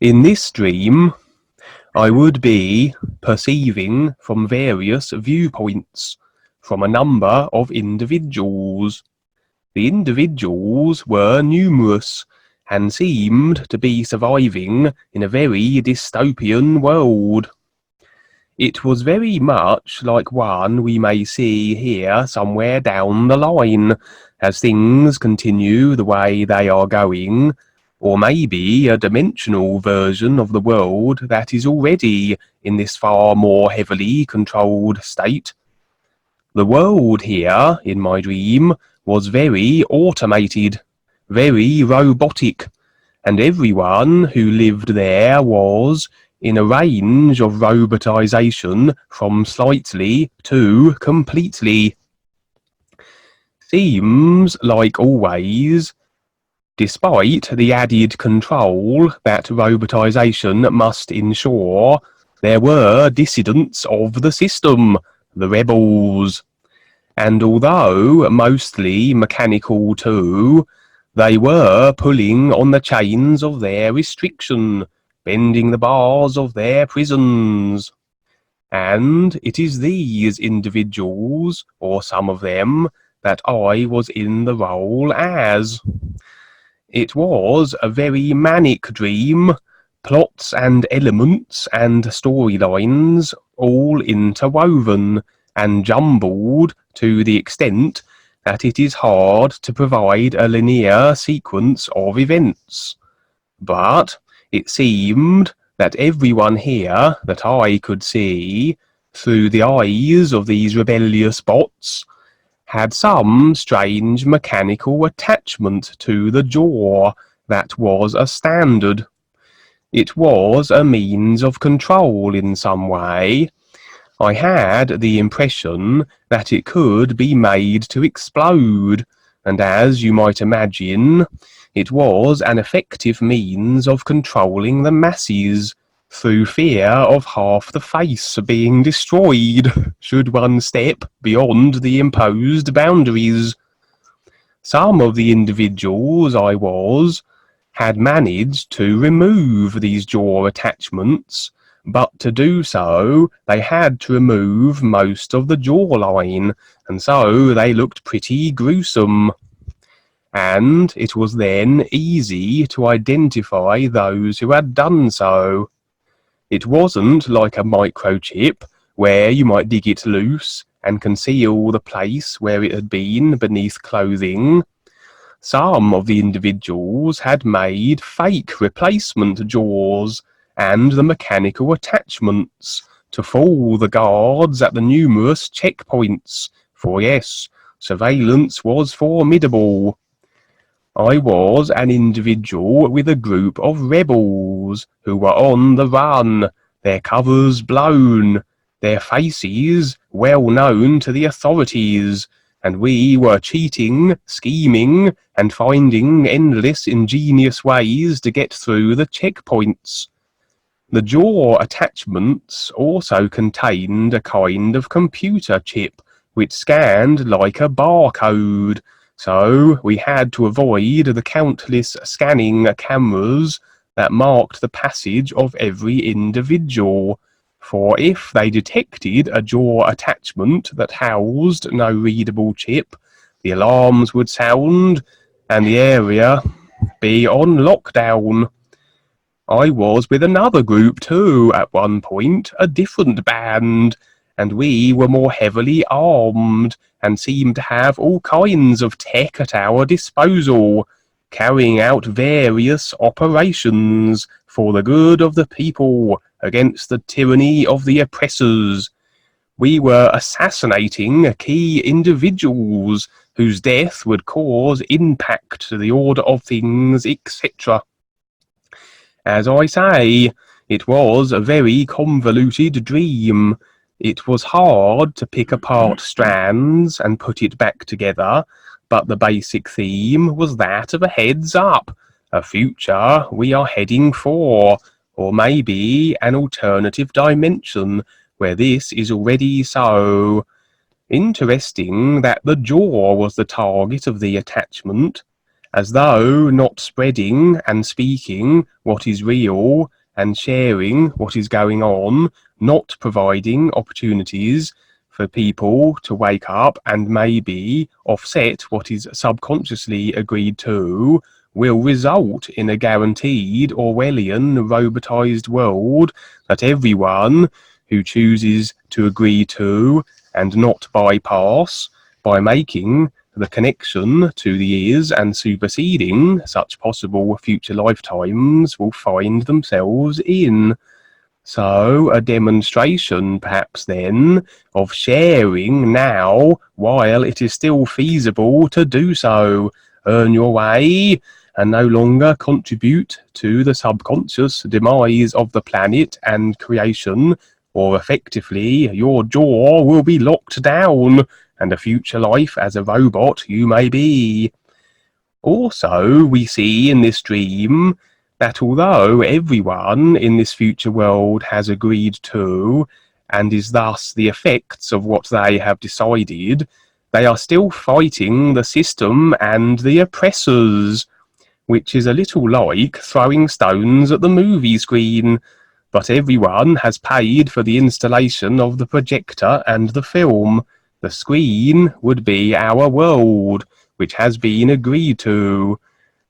In this dream, I would be perceiving from various viewpoints from a number of individuals. The individuals were numerous and seemed to be surviving in a very dystopian world. It was very much like one we may see here somewhere down the line, as things continue the way they are going, or maybe a dimensional version of the world that is already in this far more heavily controlled state. The world here, in my dream, was very automated, very robotic, and everyone who lived there was in a range of robotization from slightly to completely. Seems like always, despite the added control that robotization must ensure, there were dissidents of the system, the rebels. And although mostly mechanical too, they were pulling on the chains of their restriction, bending the bars of their prisons. And it is these individuals, or some of them, that I was in the role as. It was a very manic dream, plots and elements and storylines all interwoven and jumbled to the extent that it is hard to provide a linear sequence of events. But it seemed that everyone here that I could see, through the eyes of these rebellious bots, had some strange mechanical attachment to the jaw that was a standard. It was a means of control in some way. I had the impression that it could be made to explode, and as you might imagine, it was an effective means of controlling the masses through fear of half the face being destroyed should one step beyond the imposed boundaries. Some of the individuals I was had managed to remove these jaw attachments, but to do so they had to remove most of the jawline, and so they looked pretty gruesome. And it was then easy to identify those who had done so. It wasn't like a microchip where you might dig it loose and conceal the place where it had been beneath clothing. Some of the individuals had made fake replacement jaws and the mechanical attachments to fool the guards at the numerous checkpoints, for yes, surveillance was formidable. I was an individual with a group of rebels who were on the run, their covers blown, their faces well known to the authorities, and we were cheating, scheming, and finding endless ingenious ways to get through the checkpoints. The jaw attachments also contained a kind of computer chip which scanned like a barcode, so we had to avoid the countless scanning cameras that marked the passage of every individual, for if they detected a jaw attachment that housed no readable chip, the alarms would sound and the area be on lockdown. I was with another group too at one point, a different band, and we were more heavily armed and seemed to have all kinds of tech at our disposal, carrying out various operations for the good of the people against the tyranny of the oppressors. We were assassinating key individuals whose death would cause impact to the order of things, etc. As I say, it was a very convoluted dream. It was hard to pick apart strands and put it back together, but the basic theme was that of a heads up, a future we are heading for, or maybe an alternative dimension where this is already so. Interesting that the jaw was the target of the attachment, as though not spreading and speaking what is real and sharing what is going on, not providing opportunities for people to wake up and maybe offset what is subconsciously agreed to, will result in a guaranteed Orwellian robotized world that everyone who chooses to agree to and not bypass by making the connection to the ears and superseding such possible future lifetimes will find themselves in. So, a demonstration, perhaps then, of sharing now while it is still feasible to do so. Earn your way and no longer contribute to the subconscious demise of the planet and creation, or effectively your jaw will be locked down, and a future life as a robot you may be. Also, we see in this dream that although everyone in this future world has agreed to, and is thus the effects of what they have decided, they are still fighting the system and the oppressors, which is a little like throwing stones at the movie screen. But everyone has paid for the installation of the projector and the film. The screen would be our world, which has been agreed to.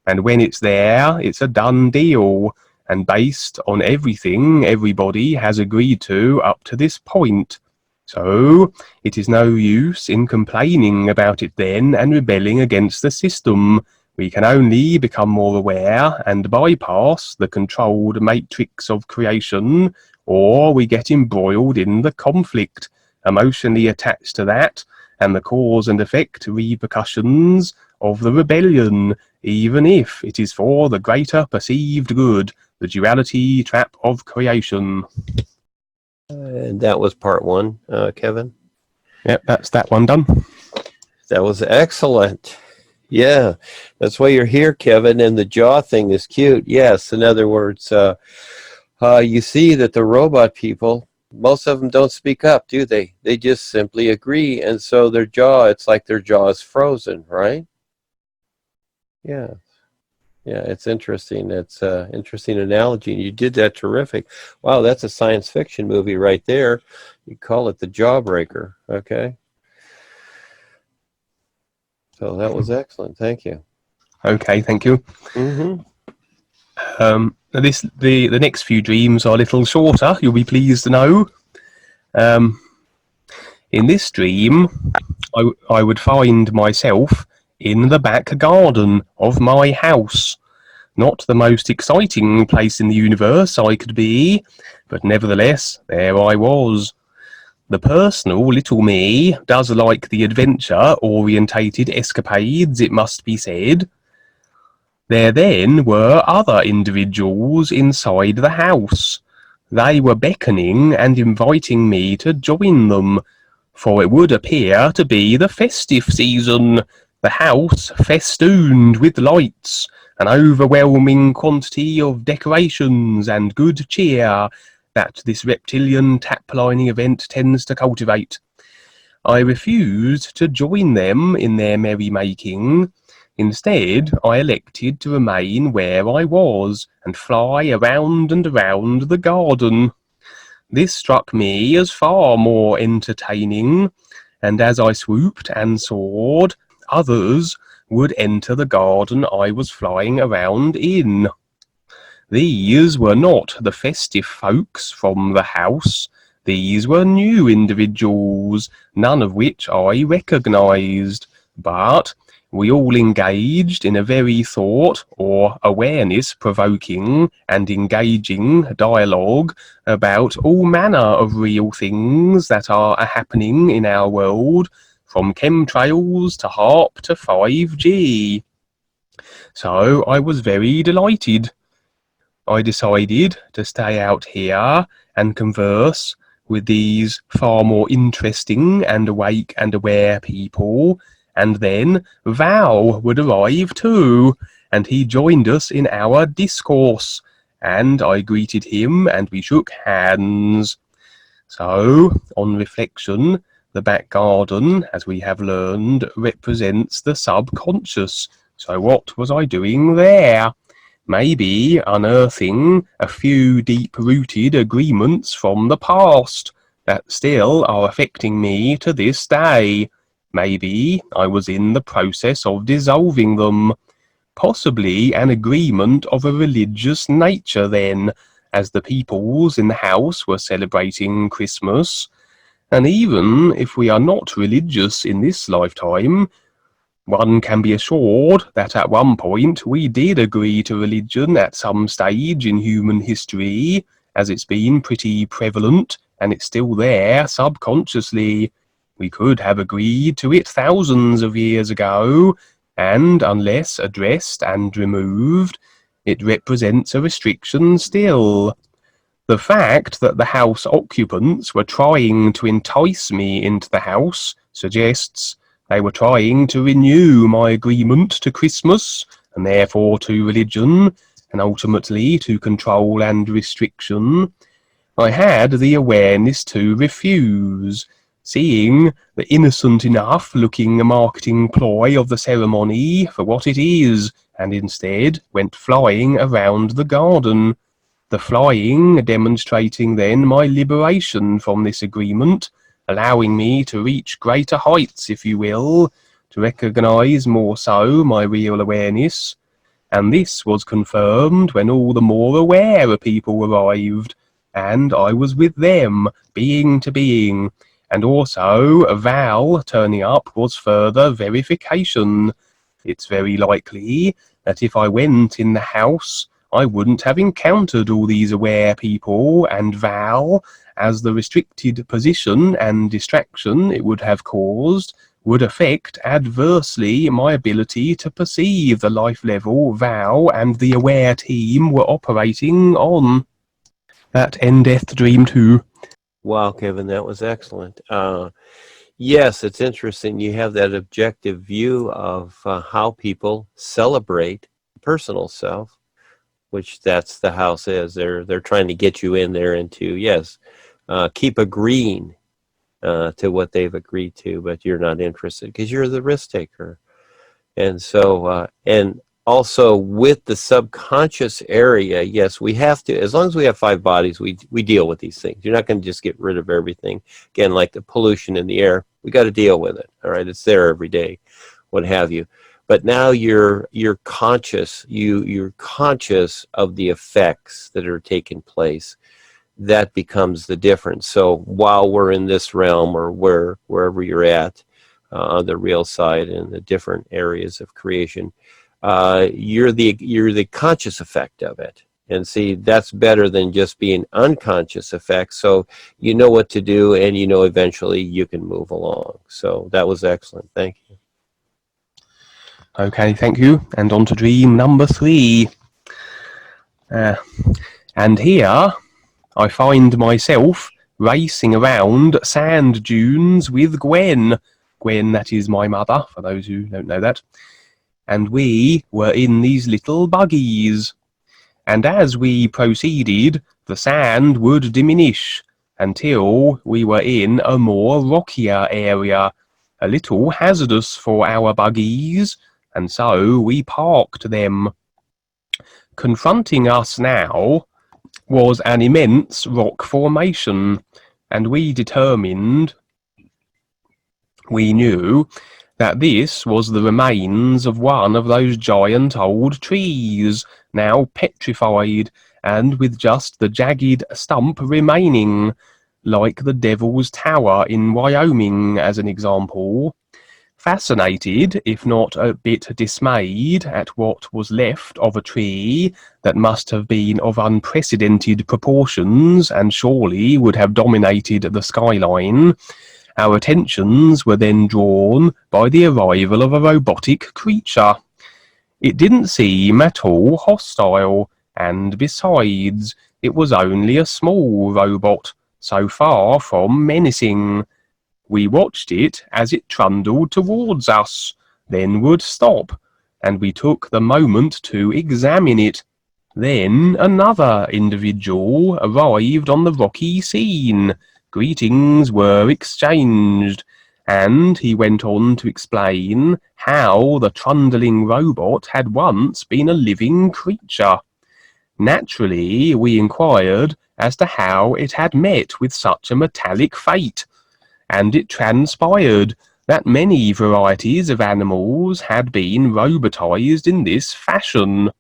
And when it's there, it's a done deal, and based on everything everybody has agreed to up to this point. So, it is no use in complaining about it then and rebelling against the system. We can only become more aware and bypass the controlled matrix of creation, or we get embroiled in the conflict, emotionally attached to that, and the cause and effect repercussions of the rebellion, even if it is for the greater perceived good, the duality trap of creation. And that was part one, Kevin. Yep, that's that one done. That was excellent. Yeah, that's why you're here, Kevin, and the jaw thing is cute. Yes, in other words, you see that the robot people, most of them don't speak up, do they? They just simply agree, and so their jaw, it's like their jaw is frozen, right? Yeah. Yeah, it's interesting. It's an interesting analogy, and you did that terrific. Wow, that's a science fiction movie right there. You call it The Jawbreaker, okay? So that was excellent. Thank you. Okay, thank you. Mm-hmm. The next few dreams are a little shorter, you'll be pleased to know. In this dream, I would find myself in the back garden of my house. Not the most exciting place in the universe I could be, but nevertheless, there I was. The personal little me does like the adventure-orientated escapades, it must be said. There then were other individuals inside the house. They were beckoning and inviting me to join them, for it would appear to be the festive season, the house festooned with lights, an overwhelming quantity of decorations and good cheer that this reptilian tap-lining event tends to cultivate. I refused to join them in their merrymaking. Instead, I elected to remain where I was and fly around and around the garden. This struck me as far more entertaining, and as I swooped and soared, others would enter the garden I was flying around in. These were not the festive folks from the house. These were new individuals, none of which I recognized, but we all engaged in a very thought or awareness-provoking and engaging dialogue about all manner of real things that are happening in our world, from chemtrails to HARP to 5G. So I was very delighted. I decided to stay out here and converse with these far more interesting and awake and aware people, and then Val would arrive too, and he joined us in our discourse, and I greeted him and we shook hands. So, on reflection, the back garden, as we have learned, represents the subconscious. So what was I doing there? Maybe unearthing a few deep-rooted agreements from the past that still are affecting me to this day. Maybe I was in the process of dissolving them. Possibly an agreement of a religious nature then, as the peoples in the house were celebrating Christmas. And even if we are not religious in this lifetime, one can be assured that at one point we did agree to religion at some stage in human history, as it's been pretty prevalent and it's still there subconsciously. We could have agreed to it thousands of years ago, and unless addressed and removed, it represents a restriction still. The fact that the house occupants were trying to entice me into the house suggests they were trying to renew my agreement to Christmas, and therefore to religion, and ultimately to control and restriction. I had the awareness to refuse, seeing the innocent enough looking marketing ploy of the ceremony for what it is, and instead went flying around the garden. The flying demonstrating then my liberation from this agreement, allowing me to reach greater heights, if you will, to recognise more so my real awareness. And this was confirmed when all the more aware people arrived, and I was with them, being to being, and also Val turning up was further verification. It's very likely that if I went in the house, I wouldn't have encountered all these aware people and Val, as the restricted position and distraction it would have caused would affect adversely my ability to perceive the life level Val and the aware team were operating on. That endeth Dream 2. Wow, Kevin, that was excellent. Yes, it's interesting. You have that objective view of how people celebrate personal self, which that's the house is. They're trying to get you in there and to, yes, keep agreeing to what they've agreed to, but you're not interested because you're the risk taker. And so, and also with the subconscious area, yes, we have to, as long as we have 5 bodies, we deal with these things. You're not going to just get rid of everything. Again, like the pollution in the air, we got to deal with it. All right, it's there every day, what have you. But now you're conscious. You're conscious of the effects that are taking place. That becomes the difference. So while we're in this realm or wherever you're at on the real side in the different areas of creation, you're the conscious effect of it. And see, that's better than just being unconscious effect. So you know what to do, and you know eventually you can move along. So that was excellent. Thank you. Okay, thank you. And on to dream number 3. And here I find myself racing around sand dunes with Gwen. Gwen, that is my mother, for those who don't know that. And we were in these little buggies. And as we proceeded, the sand would diminish until we were in a more rockier area, a little hazardous for our buggies, and so we parked them. Confronting us now was an immense rock formation, and we knew that this was the remains of one of those giant old trees, now petrified, and with just the jagged stump remaining, like the Devil's Tower in Wyoming as an example. Fascinated, if not a bit dismayed, at what was left of a tree that must have been of unprecedented proportions and surely would have dominated the skyline, our attentions were then drawn by the arrival of a robotic creature. It didn't seem at all hostile, and besides, it was only a small robot, so far from menacing. We watched it as it trundled towards us, then would stop, and we took the moment to examine it. Then another individual arrived on the rocky scene. Greetings were exchanged, and he went on to explain how the trundling robot had once been a living creature. Naturally, we inquired as to how it had met with such a metallic fate, and it transpired that many varieties of animals had been robotized in this fashion.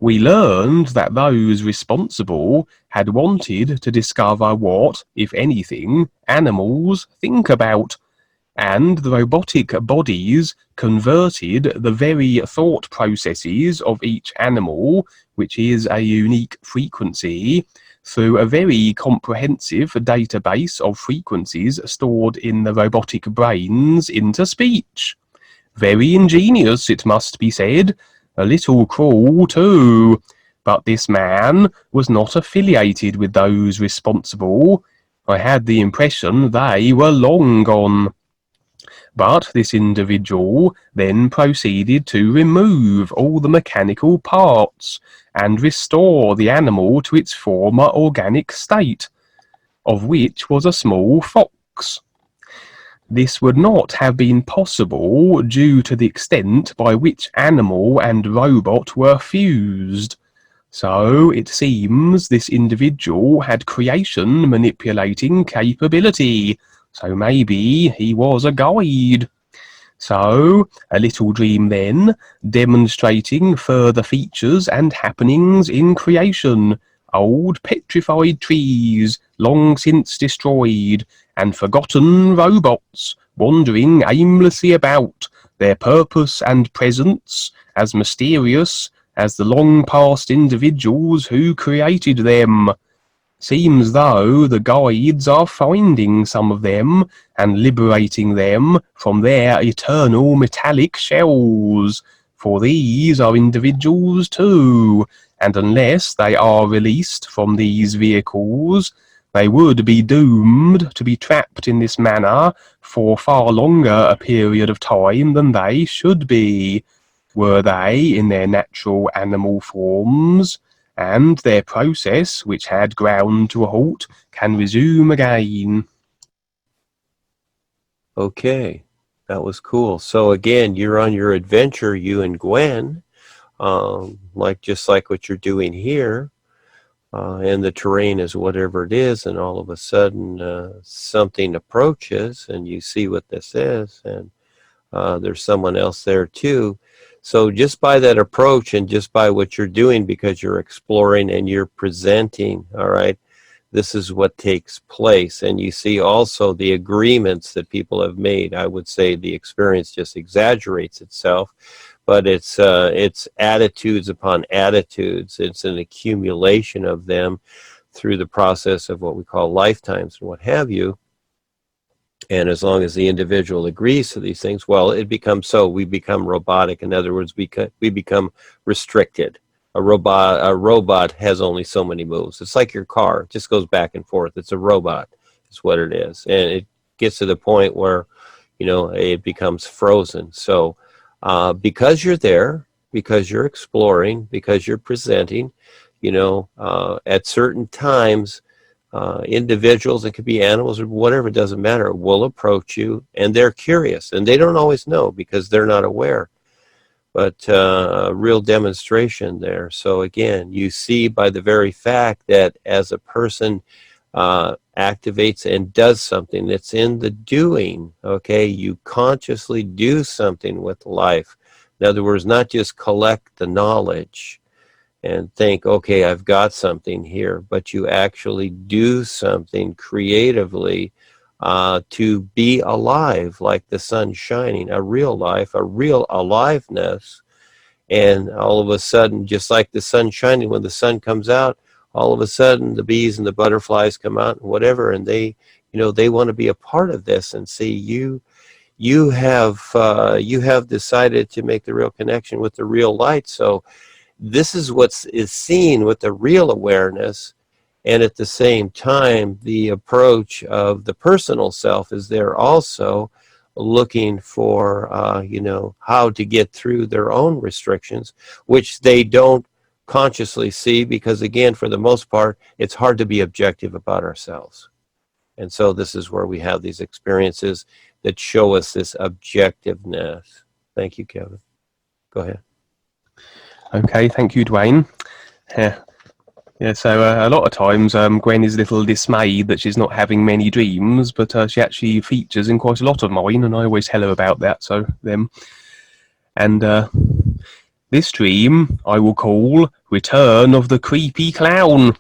We learned that those responsible had wanted to discover what, if anything, animals think about, and the robotic bodies converted the very thought processes of each animal, which is a unique frequency, through a very comprehensive database of frequencies stored in the robotic brains into speech. Very ingenious, it must be said, a little cruel too, but this man was not affiliated with those responsible. I had the impression they were long gone. But this individual then proceeded to remove all the mechanical parts and restore the animal to its former organic state, of which was a small fox. This would not have been possible due to the extent by which animal and robot were fused. So it seems this individual had creation manipulating capability, so maybe he was a guide. So, a little dream then, demonstrating further features and happenings in creation, old petrified trees, long since destroyed, and forgotten robots, wandering aimlessly about, their purpose and presence as mysterious as the long-past individuals who created them. Seems though the guides are finding some of them and liberating them from their eternal metallic shells, for these are individuals too, and unless they are released from these vehicles, they would be doomed to be trapped in this manner for far longer a period of time than they should be, were they in their natural animal forms, and their process, which had ground to a halt, can resume again. Okay, that was cool. So again, you're on your adventure, you and Gwen, just like what you're doing here, and the terrain is whatever it is, and all of a sudden something approaches, and you see what this is, and there's someone else there too. So just by that approach and just by what you're doing, because you're exploring and you're presenting, all right, this is what takes place. And you see also the agreements that people have made. I would say the experience just exaggerates itself, but it's attitudes upon attitudes. It's an accumulation of them through the process of what we call lifetimes and what have you. And as long as the individual agrees to these things, well, it becomes so. We become robotic. In other words, we become restricted. A robot has only so many moves. It's like your car. It just goes back and forth. It's a robot. It's what it is. And it gets to the point where, it becomes frozen. So because you're there, because you're exploring, because you're presenting, at certain times, individuals, it could be animals or whatever, it doesn't matter, will approach you, and they're curious, and they don't always know because they're not aware, but a real demonstration there. So again, you see by the very fact that as a person activates and does something, it's in the doing, okay? You consciously do something with life. In other words, not just collect the knowledge and think, okay, I've got something here, but you actually do something creatively to be alive, like the sun shining, a real life, a real aliveness. And all of a sudden, just like the sun shining, when the sun comes out, all of a sudden the bees and the butterflies come out and whatever, and they want to be a part of this and see you have decided to make the real connection with the real light. So this is what is seen with the real awareness, and at the same time, the approach of the personal self is there also, looking for, how to get through their own restrictions, which they don't consciously see, because again, for the most part, it's hard to be objective about ourselves. And so this is where we have these experiences that show us this objectiveness. Thank you, Kevin. Go ahead. Okay, thank you, Dwayne. Yeah, so a lot of times Gwen is a little dismayed that she's not having many dreams, but she actually features in quite a lot of mine, and I always tell her about that, so them. And this dream I will call Return of the Creepy Clown.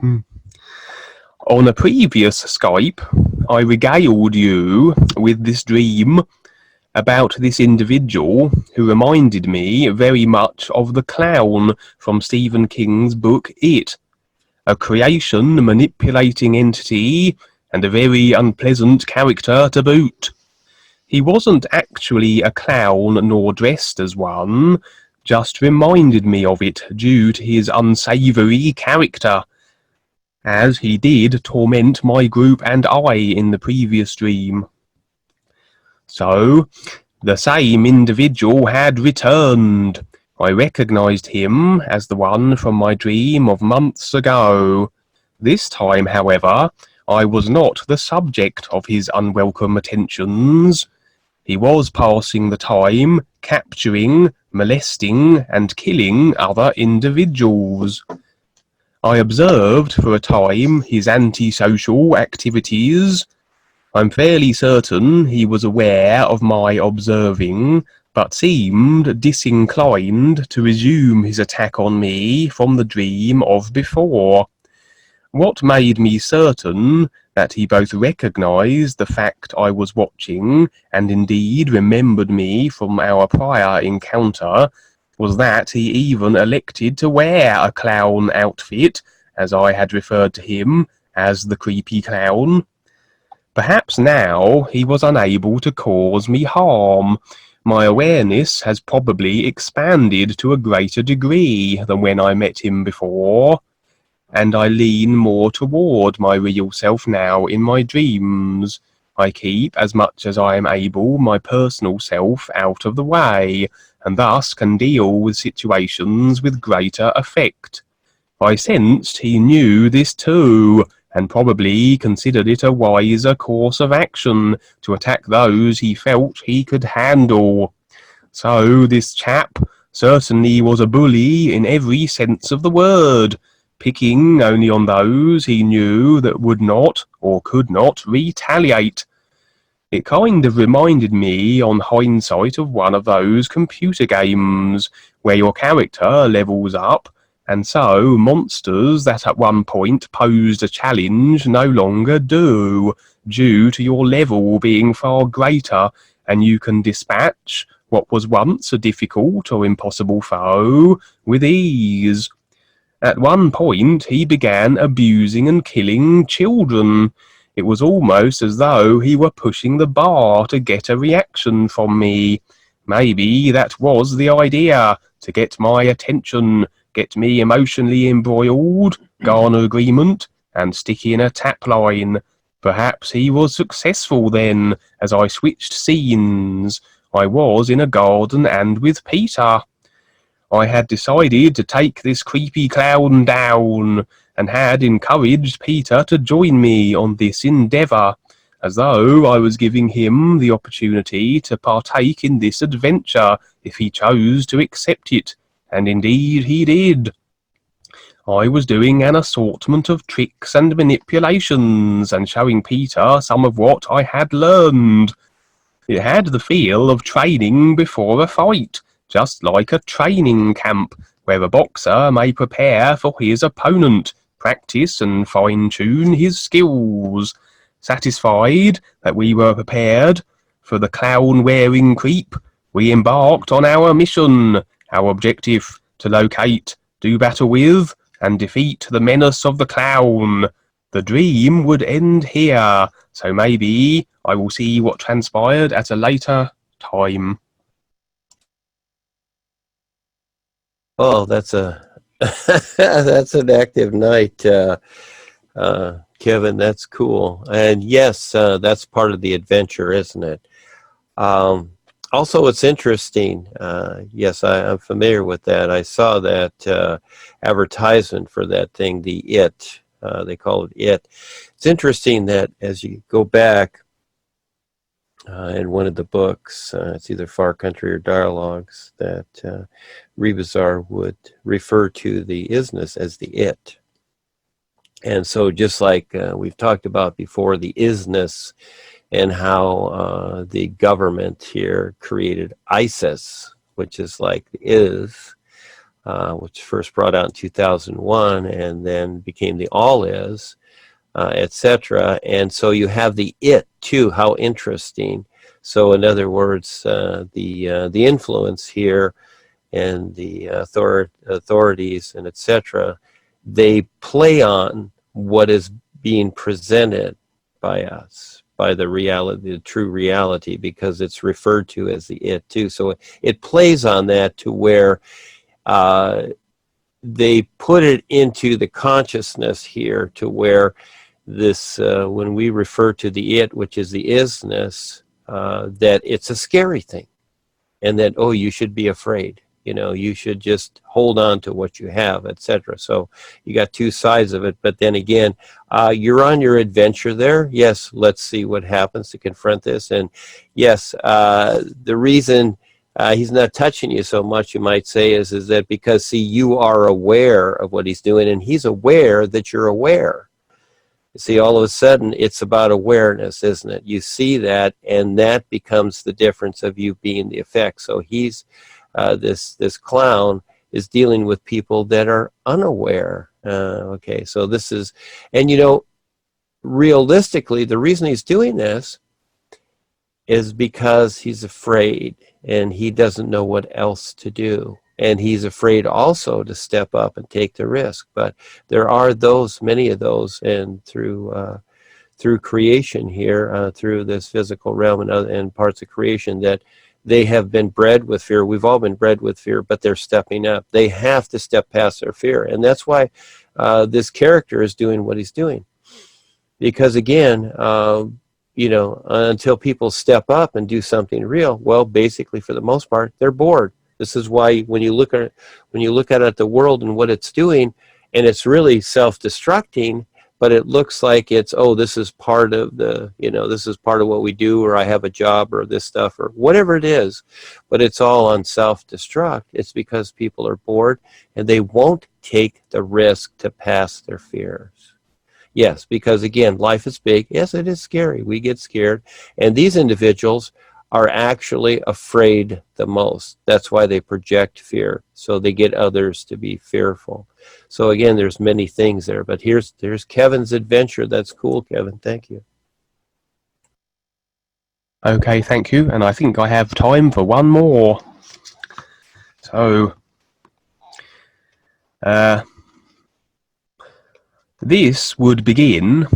On a previous Skype, I regaled you with this dream about this individual who reminded me very much of the clown from Stephen King's book It, a creation manipulating entity and a very unpleasant character to boot. He wasn't actually a clown nor dressed as one, just reminded me of it due to his unsavoury character, as he did torment my group and I in the previous dream. So, the same individual had returned. I recognised him as the one from my dream of months ago. This time, however, I was not the subject of his unwelcome attentions. He was passing the time capturing, molesting, and killing other individuals. I observed for a time his antisocial activities. I'm fairly certain he was aware of my observing, but seemed disinclined to resume his attack on me from the dream of before. What made me certain that he both recognised the fact I was watching and indeed remembered me from our prior encounter was that he even elected to wear a clown outfit, as I had referred to him as the creepy clown. Perhaps now he was unable to cause me harm. My awareness has probably expanded to a greater degree than when I met him before, and I lean more toward my real self now in my dreams. I keep, as much as I am able, my personal self out of the way, and thus can deal with situations with greater effect. I sensed he knew this too, and probably considered it a wiser course of action to attack those he felt he could handle. So this chap certainly was a bully in every sense of the word, picking only on those he knew that would not or could not retaliate. It kind of reminded me on hindsight of one of those computer games where your character levels up, and so monsters that at one point posed a challenge no longer do, due to your level being far greater, and you can dispatch what was once a difficult or impossible foe with ease. At one point he began abusing and killing children. It was almost as though he were pushing the bar to get a reaction from me. Maybe that was the idea, to get my attention, get me emotionally embroiled, garner agreement, and stick in a tap line. Perhaps he was successful then, as I switched scenes. I was in a garden and with Peter. I had decided to take this creepy clown down, and had encouraged Peter to join me on this endeavour, as though I was giving him the opportunity to partake in this adventure if he chose to accept it. And indeed he did. I was doing an assortment of tricks and manipulations, and showing Peter some of what I had learned. It had the feel of training before a fight, just like a training camp, where a boxer may prepare for his opponent, practice and fine-tune his skills. Satisfied that we were prepared for the clown-wearing creep, we embarked on our mission. Our objective, to locate, do battle with, and defeat the menace of the clown. The dream would end here, so maybe I will see what transpired at a later time. Oh, that's that's an active night, Kevin. That's cool. And yes, that's part of the adventure, isn't it? Also, it's interesting. Yes, I'm familiar with that. I saw that advertisement for that thing, the It. They call it It. It's interesting that as you go back in one of the books, it's either Far Country or Dialogues, that Rebazar would refer to the isness as the it. And so just like we've talked about before, the isness and how the government here created ISIS, which is like is, which first brought out in 2001 and then became the all is, etc. And so you have the it too. How interesting. So in other words, the influence here and the authorities and etc. they play on what is being presented by us, by the reality, the true reality, because it's referred to as the it too. So it plays on that to where they put it into the consciousness here to where this, when we refer to the it, which is the isness, that it's a scary thing, and that, oh, you should be afraid. You know, you should just hold on to what you have, etc. So you got two sides of it. But then again, you're on your adventure there. Yes, let's see what happens to confront this. And yes, the reason he's not touching you so much, you might say, is that because, see, you are aware of what he's doing, and he's aware that you're aware. You see, all of a sudden, it's about awareness, isn't it? You see that, and that becomes the difference of you being the effect. So he's this clown is dealing with people that are unaware. Okay, so this is, and you know, realistically, the reason he's doing this is because he's afraid and he doesn't know what else to do. And he's afraid also to step up and take the risk. But there are those, many of those, and through creation here, through this physical realm and parts of creation, that they have been bred with fear. We've all been bred with fear, but they're stepping up. They have to step past their fear. And that's why this character is doing what he's doing. Because again, you know, until people step up and do something real, well, basically for the most part, they're bored. This is why when you look at the world and what it's doing, and it's really self-destructing, but it looks like it's, oh, this is part of the, you know, this is part of what we do, or I have a job, or this stuff, or whatever it is, but it's all on self-destruct. It's because people are bored and they won't take the risk to pass their fears. Yes, because again, life is big. Yes, it is scary. We get scared. And these individuals are actually afraid the most. That's why they project fear. So they get others to be fearful. So again, there's many things there. But there's Kevin's adventure. That's cool, Kevin. Thank you. Okay, thank you. And I think I have time for one more. So, this would begin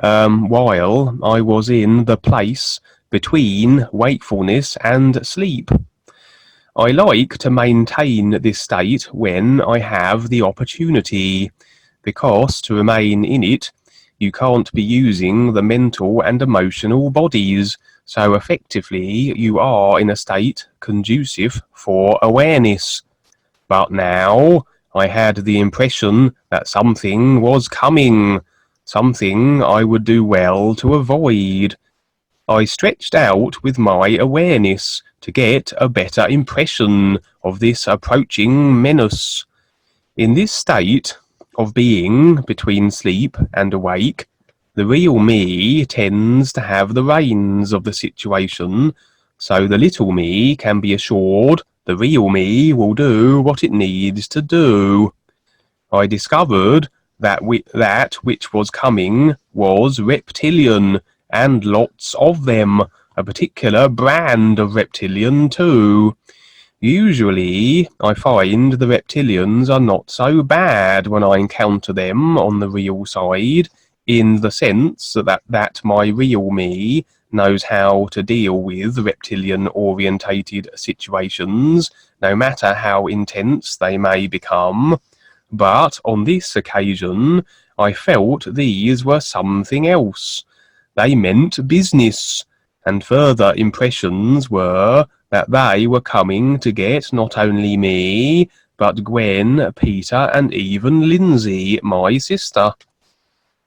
while I was in the place between wakefulness and sleep. I like to maintain this state when I have the opportunity, because to remain in it, you can't be using the mental and emotional bodies, so effectively you are in a state conducive for awareness. But now I had the impression that something was coming, something I would do well to avoid. I stretched out with my awareness to get a better impression of this approaching menace. In this state of being between sleep and awake, the real me tends to have the reins of the situation, so the little me can be assured the real me will do what it needs to do. I discovered that which was coming was reptilian, and lots of them, a particular brand of reptilian too. Usually, I find the reptilians are not so bad when I encounter them on the real side, in the sense that my real me knows how to deal with reptilian-orientated situations, no matter how intense they may become. But on this occasion, I felt these were something else. They meant business, and further impressions were that they were coming to get not only me, but Gwen, Peter, and even Lindsay, my sister.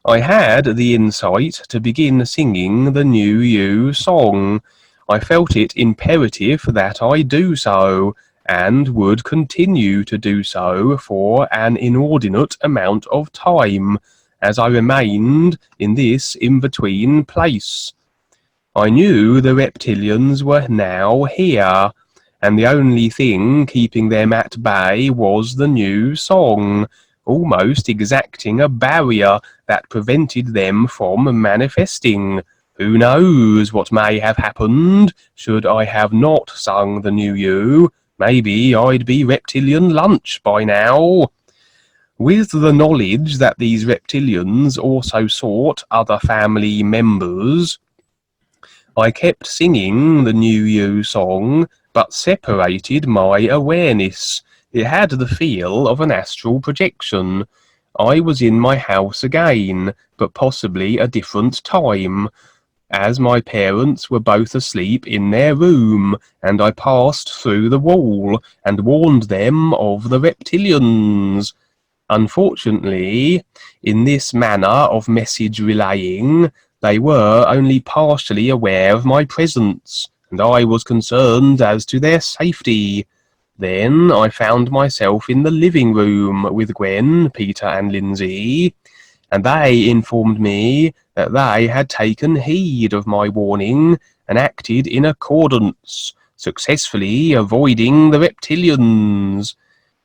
I had the insight to begin singing the New You song. I felt it imperative that I do so, and would continue to do so for an inordinate amount of time, as I remained in this in-between place. I knew the reptilians were now here, and the only thing keeping them at bay was the new song, almost exacting a barrier that prevented them from manifesting. Who knows what may have happened should I have not sung the new you? Maybe I'd be reptilian lunch by now. With the knowledge that these reptilians also sought other family members, I kept singing the New You song, but separated my awareness. It had the feel of an astral projection. I was in my house again, but possibly a different time, as my parents were both asleep in their room, and I passed through the wall and warned them of the reptilians. Unfortunately, in this manner of message relaying, they were only partially aware of my presence, and I was concerned as to their safety. Then I found myself in the living room with Gwen, Peter and Lindsay, and they informed me that they had taken heed of my warning and acted in accordance, successfully avoiding the reptilians.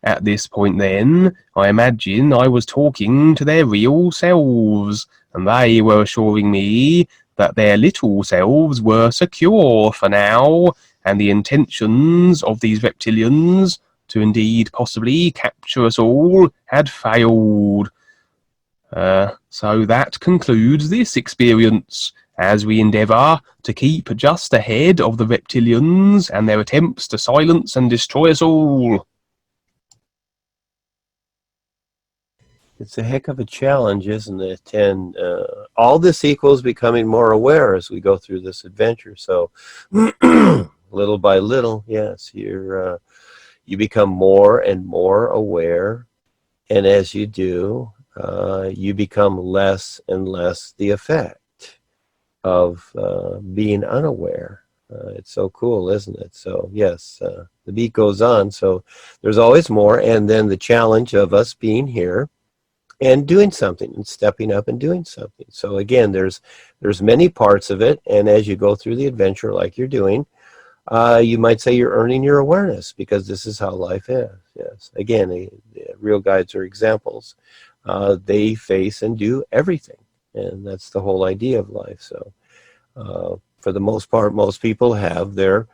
At this point then, I imagine I was talking to their real selves, and they were assuring me that their little selves were secure for now, and the intentions of these reptilians to indeed possibly capture us all had failed. So that concludes this experience, as we endeavour to keep just ahead of the reptilians and their attempts to silence and destroy us all. It's a heck of a challenge, isn't it? And all this equals becoming more aware as we go through this adventure. So little by little, yes, you become more and more aware. And as you do, you become less and less the effect of being unaware. It's so cool, isn't it? So yes, the beat goes on. So there's always more. And then the challenge of us being here and doing something and stepping up and doing something. So again, there's many parts of it, and as you go through the adventure like you're doing, you might say you're earning your awareness, because this is how life is. Yes, again, the real guides are examples. They face and do everything, and that's the whole idea of life. So for the most part, most people have their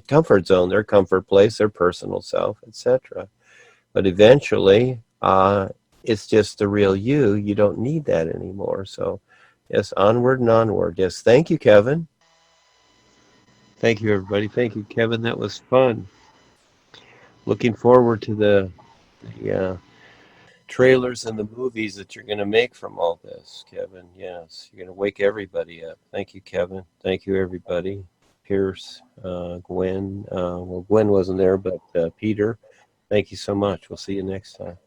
comfort zone, their comfort place, their personal self, etc. But eventually it's just the real you. You don't need that anymore. So, yes, onward and onward. Yes, thank you, Kevin. Thank you, everybody. Thank you, Kevin. That was fun. Looking forward to the trailers and the movies that you're going to make from all this, Kevin. Yes, you're going to wake everybody up. Thank you, Kevin. Thank you, everybody. Pierce, Gwen. Well, Gwen wasn't there, but Peter. Thank you so much. We'll see you next time.